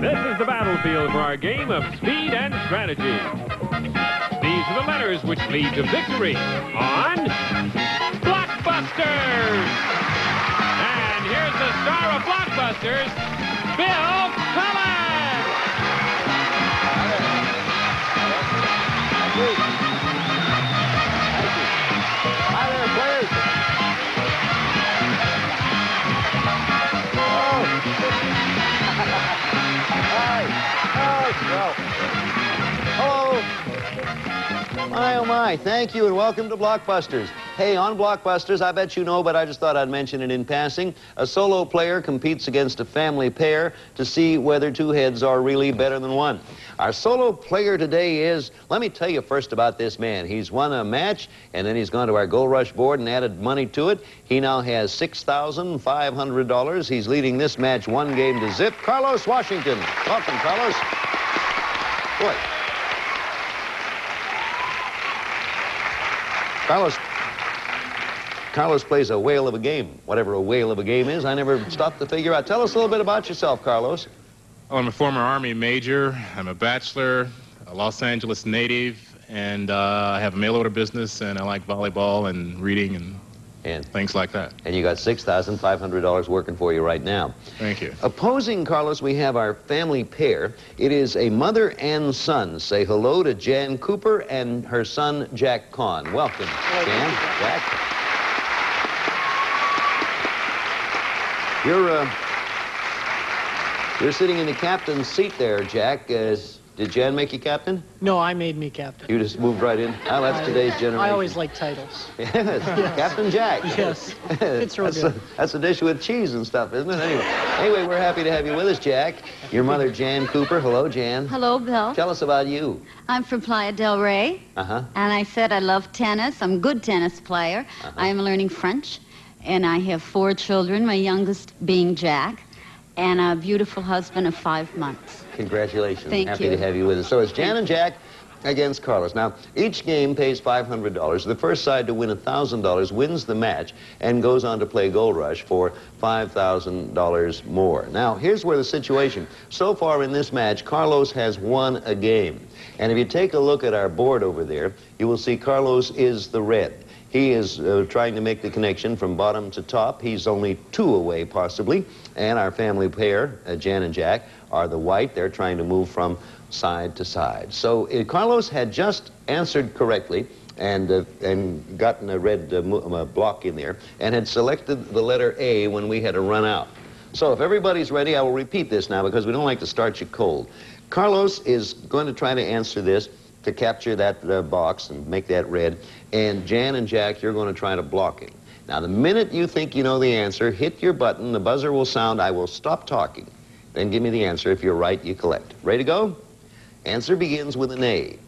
This is the battlefield for our game of speed and strategy. These are the letters which lead to victory on Blockbusters. And here's the star of Blockbusters, Bill Cullen. Hi there, players. Hi. Oh, hello. My, oh, my. Thank you and welcome to Blockbusters. Hey, on Blockbusters, I bet you know, but I just thought I'd mention it in passing. A solo player competes against a family pair to see whether two heads are really better than one. Our solo player today is, let me tell you first about this man. He's won a match, and then he's gone to our Gold Rush board and added money to it. He now has $6,500. He's leading this match 1 game to zip. Carlos Washington. Welcome, Carlos. Boy. Carlos plays a whale of a game. Whatever a whale of a game is, I never stopped to figure out. Tell us a little bit about yourself, Carlos. Well, I'm a former Army major. I'm a bachelor, a Los Angeles native, and I have a mail-order business, and I like volleyball and reading and things like that. And you got $6,500 working for you right now. Thank you. Opposing Carlos, we have our family pair. It is a mother and son. Say hello to Jan Cooper and her son, Jack Kahn. Welcome, Jan, Jack. You're sitting in the captain's seat there, Jack. Did Jan make you captain? No, I made me captain. You just moved right in? Oh, that's today's generation. I always like titles. Yes. Captain Jack. Yes, it's real good. That's a dish with cheese and stuff, isn't it? Anyway, we're happy to have you with us, Jack. Your mother, Jan Cooper. Hello, Jan. Hello, Bill. Tell us about you. I'm from Playa del Rey. Uh-huh. And I said I love tennis. I'm a good tennis player. Uh-huh. I am learning French. And I have 4 children, my youngest being Jack, and a beautiful husband of 5 months. Congratulations. Thank Happy you. to have you with us. So it's Jan and Jack against Carlos. Now, each game pays $500. The first side to win $1,000 wins the match and goes on to play Gold Rush for $5,000 more. Now, here's where the situation. So far in this match, Carlos has won a game. And if you take a look at our board over there, you will see Carlos is the red. He is trying to make the connection from bottom to top. He's only 2 away, possibly. And our family pair, Jan and Jack, are the white. They're trying to move from side to side. So Carlos had just answered correctly and gotten a red block in there and had selected the letter A when we had to run out. So if everybody's ready, I will repeat this now because we don't like to start you cold. Carlos is going to try to answer this to capture that box and make that red. And Jan and Jack, you're going to try to block it. Now, the minute you think you know the answer, hit your button. The buzzer will sound. I will stop talking. Then give me the answer. If you're right, you collect. Ready to go? Answer begins with an A.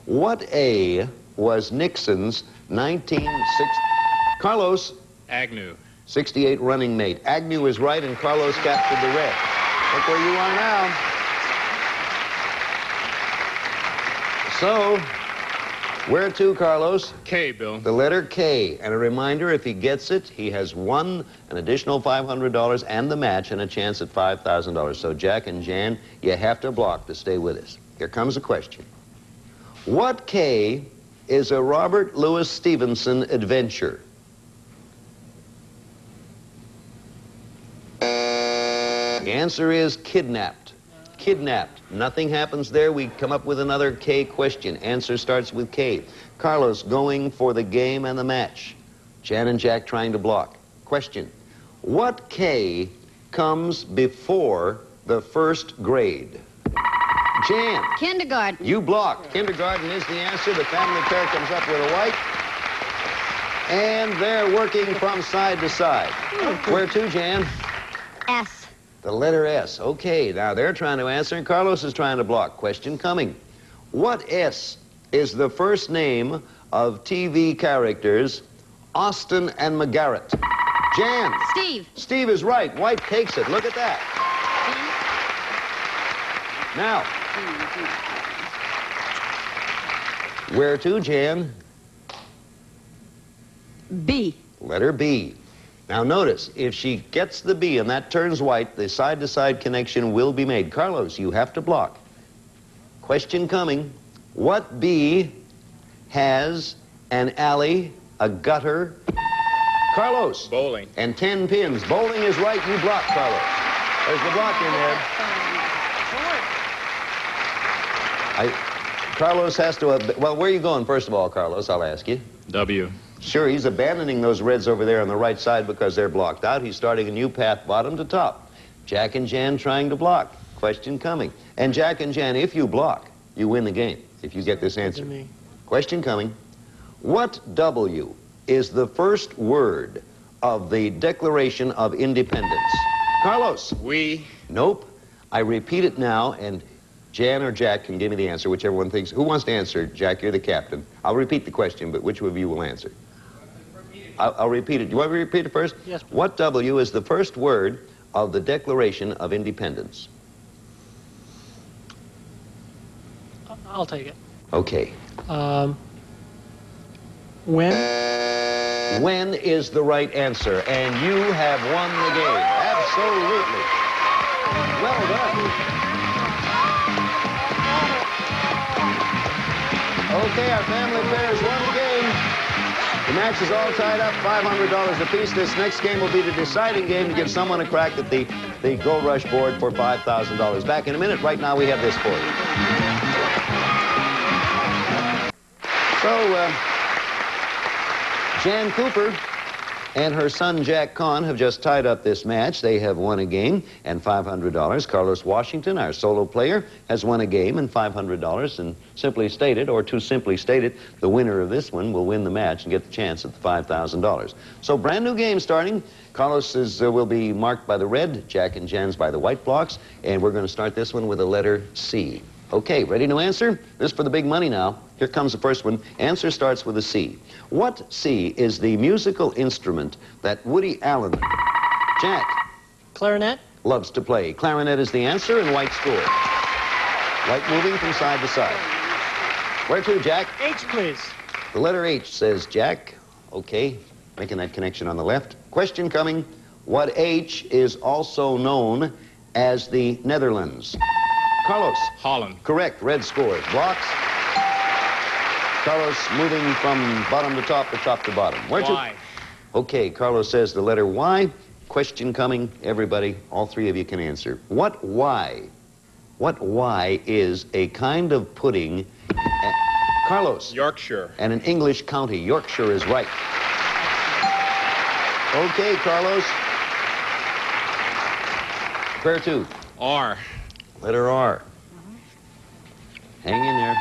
What A was Nixon's 1960... Carlos. Agnew. 68 running mate. Agnew is right, and Carlos captured the red. Look where you are now. So, where to, Carlos? K, Bill. The letter K. And a reminder, if he gets it, he has won an additional $500 and the match and a chance at $5,000. So, Jack and Jan, you have to block to stay with us. Here comes the question. What K is a Robert Louis Stevenson adventure? The answer is kidnapped. Kidnapped. Nothing happens there. We come up with another K question. Answer starts with K. Carlos going for the game and the match. Jan and Jack trying to block. Question. What K comes before the first grade? Jan. Kindergarten. You blocked. Kindergarten is the answer. The family pair comes up with a white. And they're working from side to side. Where to, Jan? S. The letter S. Okay, now they're trying to answer, and Carlos is trying to block. Question coming. What S is the first name of TV characters Austin and McGarrett? Jan. Steve. Steve is right. White takes it. Look at that. Now. Where to, Jan? B. Letter B. Now notice, if she gets the B and that turns white, the side-to-side connection will be made. Carlos, you have to block. Question coming. What B has an alley, a gutter? Carlos. Bowling. And 10 pins. Bowling is right. You block, Carlos. There's the block in there. Carlos has to... well, where are you going, first of all, Carlos? I'll ask you. W. Sure, he's abandoning those reds over there on the right side because they're blocked out. He's starting a new path, bottom to top. Jack and Jan trying to block. Question coming. And Jack and Jan, if you block, you win the game, if you get this answer. Question coming. What W is the first word of the Declaration of Independence? Carlos. We. Nope. I repeat it now, and Jan or Jack can give me the answer, whichever one thinks. Who wants to answer? Jack, you're the captain. I'll repeat the question, but which of you will answer? I'll repeat it. You want me to repeat it first? Yes, please. What W is the first word of the Declaration of Independence? I'll take it. Okay. When? When is the right answer, and you have won the game. Absolutely. Well done. Okay, our family pairs won the game. The match is all tied up, $500 apiece. This next game will be the deciding game to give someone a crack at the Gold Rush board for $5,000. Back in a minute. Right now, we have this for you. So, Jan Cooper and her son Jack Kahn have just tied up this match. They have won a game and $500. Carlos Washington, our solo player, has won a game and $500. And simply stated, or to simply state it, the winner of this one will win the match and get the chance at the $5,000. So brand new game starting. Carlos's will be marked by the red, Jack and Jan's by the white blocks, and we're going to start this one with the letter C. Okay, ready to answer? This is for the big money now. Here comes the first one. Answer starts with a C. What C is the musical instrument that Woody Allen, Jack, Clarinet? loves to play? Clarinet is the answer, and white scores. White moving from side to side. Where to, Jack? H, please. The letter H, says Jack. Okay, making that connection on the left. Question coming. What H is also known as the Netherlands? Carlos. Holland. Correct. Red scores. Blocks. Carlos moving from bottom to top to bottom. Where to? Y. Okay, Carlos says the letter Y. Question coming. Everybody, all three of you can answer. What Y? What Y is a kind of pudding? Carlos. Yorkshire. And an English county. Yorkshire is right. Okay, Carlos. Where to? R. Letter R. Hang in there.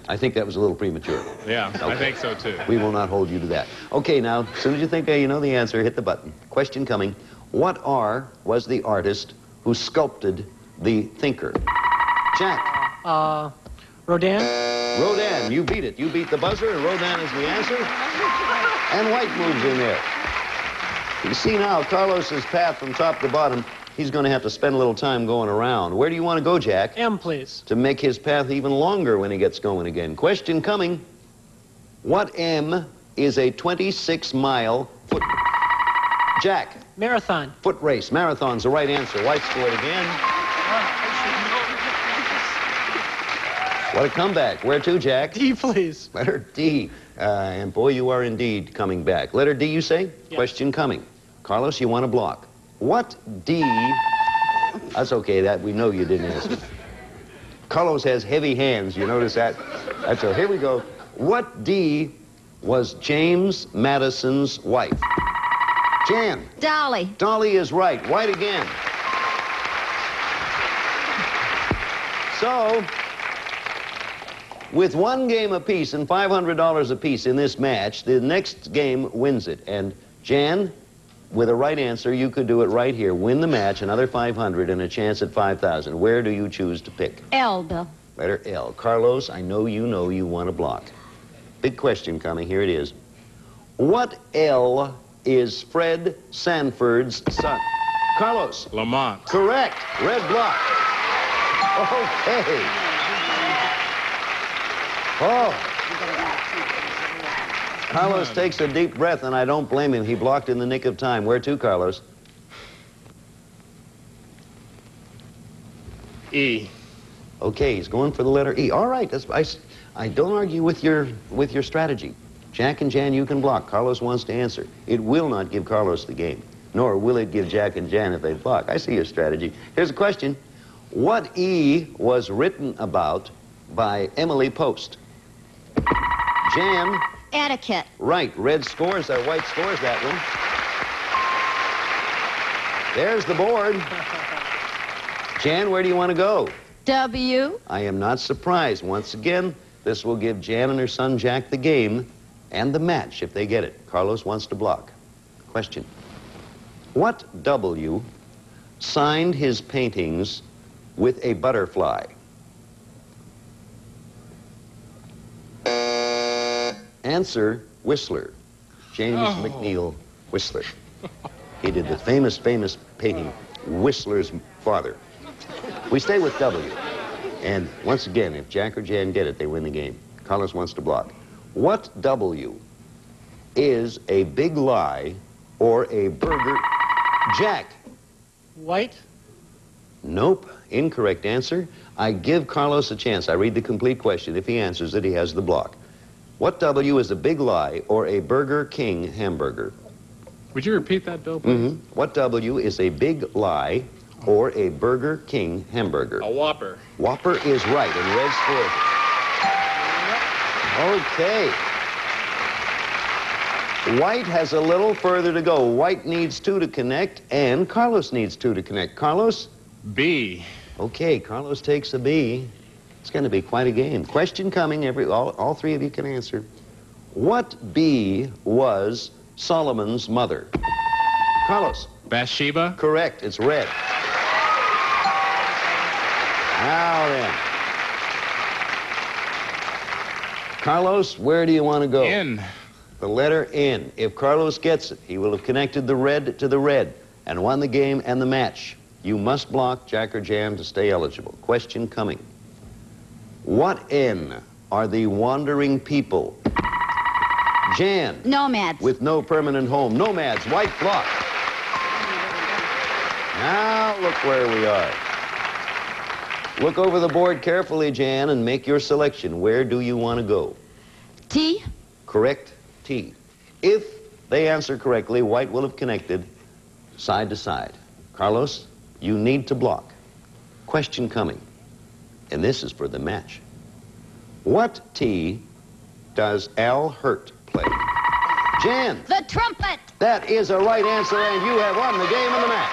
I think that was a little premature. Yeah, Okay. I think so too. We will not hold you to that. Okay, now, as soon as you think you know the answer, hit the button. Question coming. What R was the artist who sculpted the thinker? Jack. Rodin? Rodin. You beat it. You beat the buzzer, and Rodin is the answer. And white moves in there. You see now, Carlos's path from top to bottom, he's going to have to spend a little time going around. Where do you want to go, Jack? M, please. To make his path even longer when he gets going again. Question coming. What M is a 26-mile foot... Jack. Marathon. Foot race. Marathon's the right answer. White scored again. What a comeback. Where to, Jack? D, please. Letter D. And boy, you are indeed coming back. Letter D, you say? Yes. Question coming. Carlos, you want to block. What D... That's okay, that we know you didn't answer. Carlos has heavy hands, you notice that? That's all. Here we go. What D was James Madison's wife? Jan. Dolly. Dolly is right. White again. So, with one game apiece and $500 apiece in this match, the next game wins it. And Jan, with a right answer, you could do it right here. Win the match, another $500 and a chance at $5,000. Where do you choose to pick? L, Bill. Letter L. Carlos, I know you want to block. Big question coming. Here it is. What L is Fred Sanford's son? Carlos. Lamont. Correct. Red block. Okay. Oh. Carlos takes a deep breath, and I don't blame him. He blocked in the nick of time. Where to, Carlos? E. Okay, he's going for the letter E. All right, I don't argue with your strategy. Jack and Jan, you can block. Carlos wants to answer. It will not give Carlos the game, nor will it give Jack and Jan if they block. I see your strategy. Here's a question. What E was written about by Emily Post? Jan? Etiquette. Right. Red scores, white scores that one. There's the board. Jan, where do you want to go? W. I am not surprised. Once again, this will give Jan and her son Jack the game and the match if they get it. Carlos wants to block. Question. What W signed his paintings with a butterfly? Answer, Whistler. James McNeill Whistler. He did the famous painting, Whistler's Father. We stay with W. And once again, if Jack or Jan get it, they win the game. Carlos wants to block. What W is a big lie or a burger? Jack. White. Nope. Incorrect answer. I give Carlos a chance. I read the complete question. If he answers it, he has the block. What W is a big lie or a Burger King hamburger? Would you repeat that, Bill, please? What W is a big lie or a Burger King hamburger? A Whopper. Whopper is right, and Red scores it. Okay. White has a little further to go. White needs 2 to connect, and Carlos needs 2 to connect. Carlos? B. Okay, Carlos takes a B. It's going to be quite a game. Question coming. All 3 of you can answer. What B was Solomon's mother? Carlos? Bathsheba. Correct. It's red. Now then. Carlos, where do you want to go? N. The letter N. If Carlos gets it, he will have connected the red to the red and won the game and the match. You must block Jack or Jan to stay eligible. Question coming. What N are the wandering people? Jan. Nomads. With no permanent home. Nomads. White block. Now look where we are. Look over the board carefully, Jan, and make your selection. Where do you want to go? T. Correct. T. If they answer correctly, White will have connected side to side. Carlos, you need to block. Question coming. And this is for the match. What T does Al Hurt play? Jan. The trumpet. That is a right answer, and you have won the game and the match.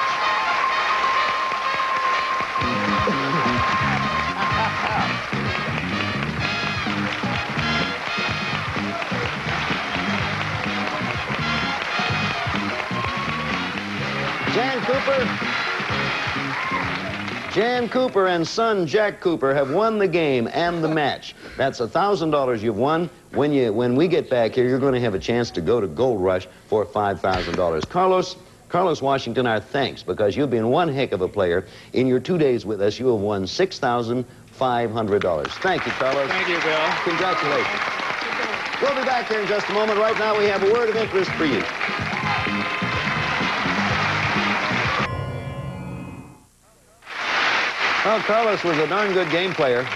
Jan Cooper and son Jack Cooper have won the game and the match. That's $1,000 you've won. When we get back here, you're going to have a chance to go to Gold Rush for $5,000. Carlos Washington, our thanks, because you've been one heck of a player. In your 2 days with us, you have won $6,500. Thank you, Carlos. Thank you, Bill. Congratulations. We'll be back here in just a moment. Right now, we have a word of interest for you. Well, Carlos was a darn good game player.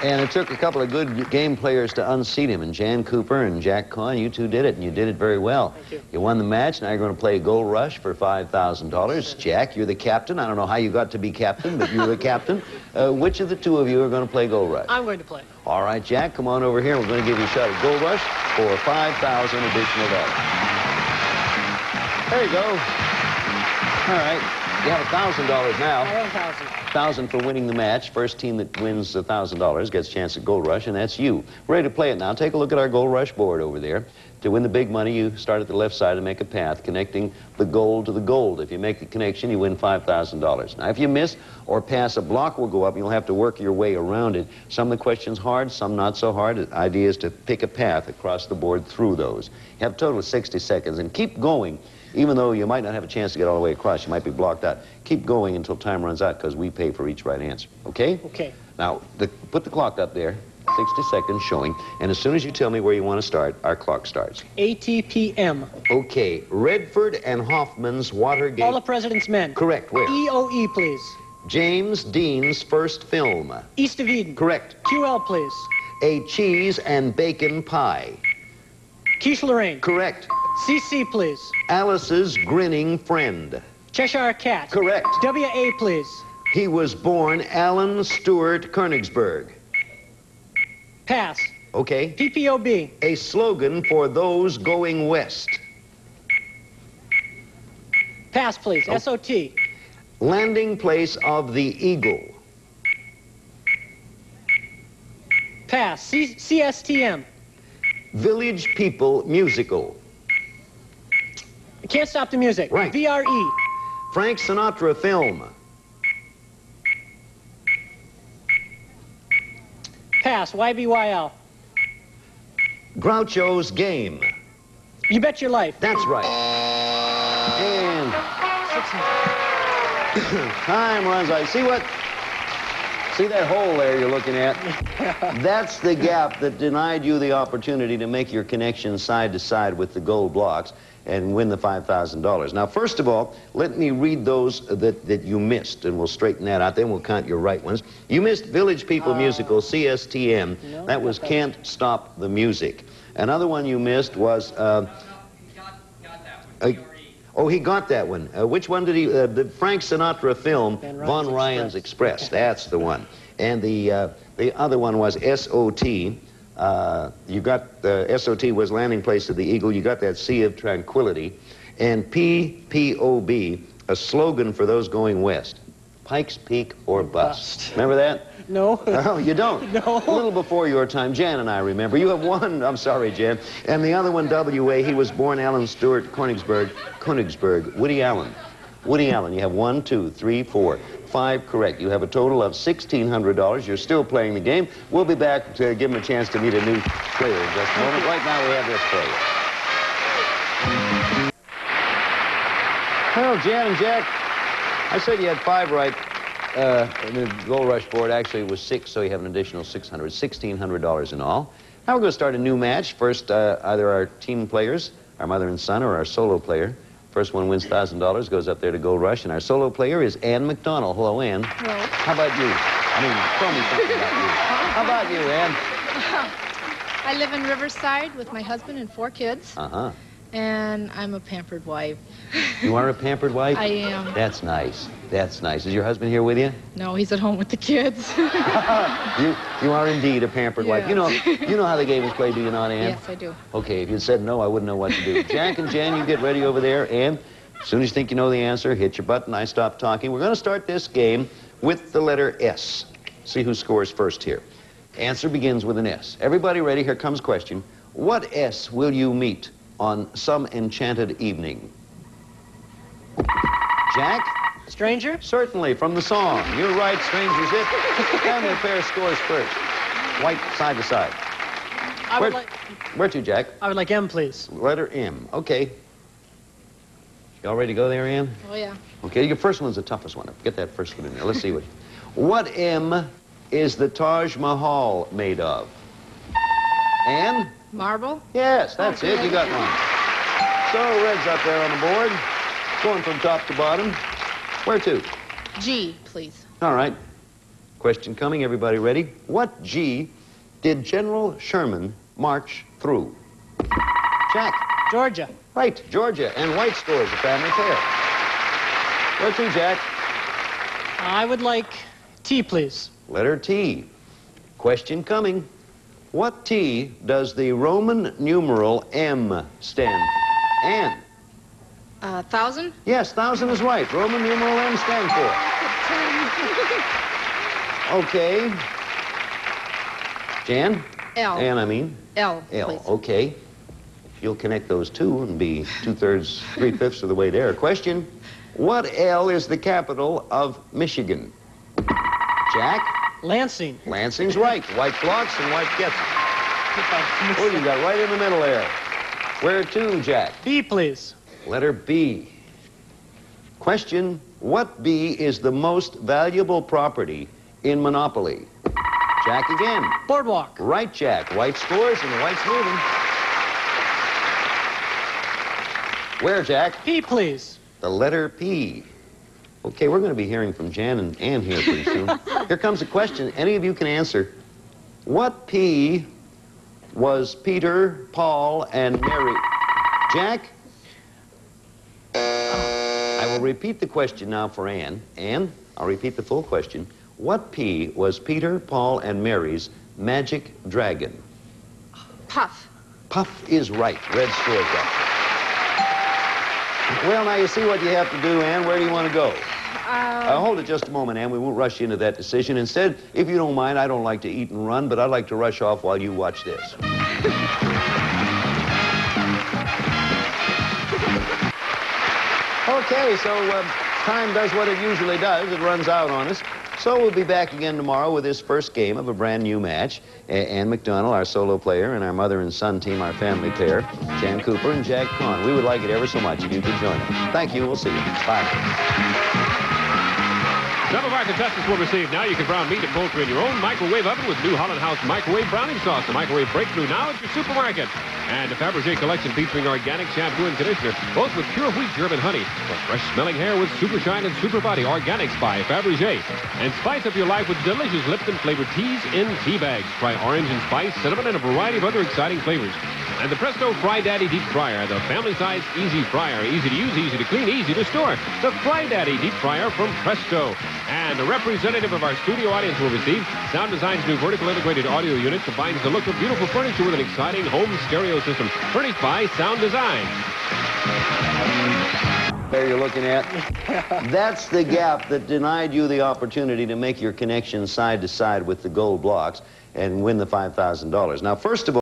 And it took a couple of good game players to unseat him. And Jan Cooper and Jack Cohen, you two did it, and you did it very well. Thank you. You won the match. Now you're going to play Gold Rush for $5,000. Jack, you're the captain. I don't know how you got to be captain, but you're the captain. Which of the two of you are going to play Gold Rush? I'm going to play. All right, Jack, come on over here. We're going to give you a shot at Gold Rush for $5,000 additional dollars. There you go. All right. You have $1,000 now. I have 1,000. $1,000 for winning the match. First team that wins $1,000 gets a chance at Gold Rush, and that's you. Ready to play it now. Take a look at our Gold Rush board over there. To win the big money, you start at the left side and make a path connecting the gold to the gold. If you make the connection, you win $5,000. Now, if you miss or pass, a block will go up, and you'll have to work your way around it. Some of the questions hard, some not so hard. The idea is to pick a path across the board through those. You have a total of 60 seconds, and keep going. Even though you might not have a chance to get all the way across, you might be blocked out. Keep going until time runs out, because we pay for each right answer. Okay? Okay. Now, put the clock up there. 60 seconds showing. And as soon as you tell me where you want to start, our clock starts. ATPM. Okay, Redford and Hoffman's Watergate. All the President's Men. Correct, where? EOE, please. James Dean's first film. East of Eden. Correct. QL, please. A cheese and bacon pie. Quiche Lorraine. Correct. CC, please. Alice's grinning friend. Cheshire Cat. Correct. WA, please. He was born Alan Stewart Königsberg. Pass. Okay. PPOB. A slogan for those going west. Pass, please. Oh. SOT. Landing place of the Eagle. Pass. CSTM. Village People Musical. Can't Stop the Music. Right. VRE. Frank Sinatra film. Pass. YBYL. Groucho's Game. You Bet Your Life. That's right. And time runs out. See that hole there you're looking at? That's the gap that denied you the opportunity to make your connection side to side with the gold blocks and win the $5,000. Now, first of all, let me read those that you missed, and we'll straighten that out. Then we'll count your right ones. You missed Village People Musical, CSTM. No, that was Can't Stop the Music. Another one you missed was... Oh, he got that one. Which one did he... the Frank Sinatra film, Von Ryan's Express. That's the one. And the other one was SOT. You got... SOT was Landing Place of the Eagle. You got that Sea of Tranquility. And PPOB, a slogan for those going west. Pikes Peak or Bust. Remember that? No. Oh, you don't? No. A little before your time. Jan and I remember. You have one. I'm sorry, Jan. And the other one, WA, he was born Alan Stewart Königsberg. Woody Allen. Woody Allen. You have 1, 2, 3, 4, 5 correct. You have a total of $1,600. You're still playing the game. We'll be back to give him a chance to meet a new player in just a moment. Right now, we have this for you. Well, Jan and Jack, I said you had 5 right. The Gold Rush board, actually, it was 6, so you have an additional $1,600 in all. Now we're going to start a new match. First, either our team players, our mother and son, or our solo player. First one wins $1,000, goes up there to Gold Rush, and our solo player is Ann McDonald. Hello, Ann. Hello. How about you? I mean, tell me something about you. How about you, Ann? I live in Riverside with my husband and 4 kids. Uh-huh. And I'm a pampered wife. You are a pampered wife? I am. That's nice. That's nice. Is your husband here with you? No, he's at home with the kids. You are indeed a pampered wife. You know how the game is played, do you not, Ann? Yes, I do. Okay, if you said no, I wouldn't know what to do. Jack and Jan, you get ready over there, and as soon as you think you know the answer, hit your button. I stop talking. We're going to start this game with the letter S. See who scores first here. Answer begins with an S. Everybody ready? Here comes question. What S will you meet on some enchanted evening? Jack? Stranger? Certainly, from the song. You're right, Stranger's it. Family pair scores first. White, side to side. Where to, Jack? I would like M, please. Letter M. Okay. You all ready to go there, Ann? Oh, yeah. Okay, your first one's the toughest one. Get that first one in there. Let's see what M is the Taj Mahal made of? Ann? Marble? Yes, that's it. You got one. So, red's up there on the board. Going from top to bottom. Where to? G, please. All right. Question coming. Everybody ready? What G did General Sherman march through? Jack. Georgia. Right, Georgia. And white scores a family pair. Where to, Jack? I would like T, please. Letter T. Question coming. What T does the Roman numeral M stand for? Ann? 1,000? Yes, 1,000 is right. Roman numeral M stand for. Okay. Jan? L. Ann, I mean? L, L. please. Okay. If you'll connect those two and be 2/3, 3/5 of the way there. Question. What L is the capital of Michigan? Jack? Lansing. Lansing's right. White blocks and white gets it. Oh, you got right in the middle there. Where to, Jack? B, please. Letter B. Question. What B is the most valuable property in Monopoly? Jack again. Boardwalk. Right, Jack. White scores and the white's moving. Where, Jack? P, please. The letter P. Okay, we're going to be hearing from Jan and Ann here pretty soon. Here comes a question any of you can answer. What P was Peter, Paul, and Mary? Jack? I will repeat the question now for Ann. Ann, I'll repeat the full question. What P was Peter, Paul, and Mary's magic dragon? Puff. Puff is right. Red scores that. Well, now you see what you have to do, Ann. Where do you want to go? Hold it just a moment, Ann. We won't rush you into that decision. Instead, if you don't mind, I don't like to eat and run, but I'd like to rush off while you watch this. Okay, so time does what it usually does. It runs out on us. So we'll be back again tomorrow with this first game of a brand new match. Ann McDonald, our solo player, and our mother and son team, our family pair, Jan Cooper and Jack Kahn. We would like it ever so much if you could join us. Thank you. We'll see you. Bye. Some of our contestants will receive now. You can brown meat and poultry in your own microwave oven with New Holland House microwave browning sauce. The microwave breakthrough now at your supermarket. And a Fabergé collection featuring organic shampoo and conditioner, both with pure wheat German honey. For fresh-smelling hair with Super Shine and Super Body Organics by Fabergé. And spice up your life with delicious Lipton-flavored teas in tea bags. Try orange and spice, cinnamon, and a variety of other exciting flavors. And the Presto Fry Daddy Deep Fryer, the family-size easy fryer. Easy to use, easy to clean, easy to store. The Fry Daddy Deep Fryer from Presto. And a representative of our studio audience will receive Sound Design's new vertical integrated audio unit combines the look of beautiful furniture with an exciting home stereo system furnished by Sound Design. There you're looking at. That's the gap that denied you the opportunity to make your connection side to side with the gold blocks and win the $5,000. Now, first of all,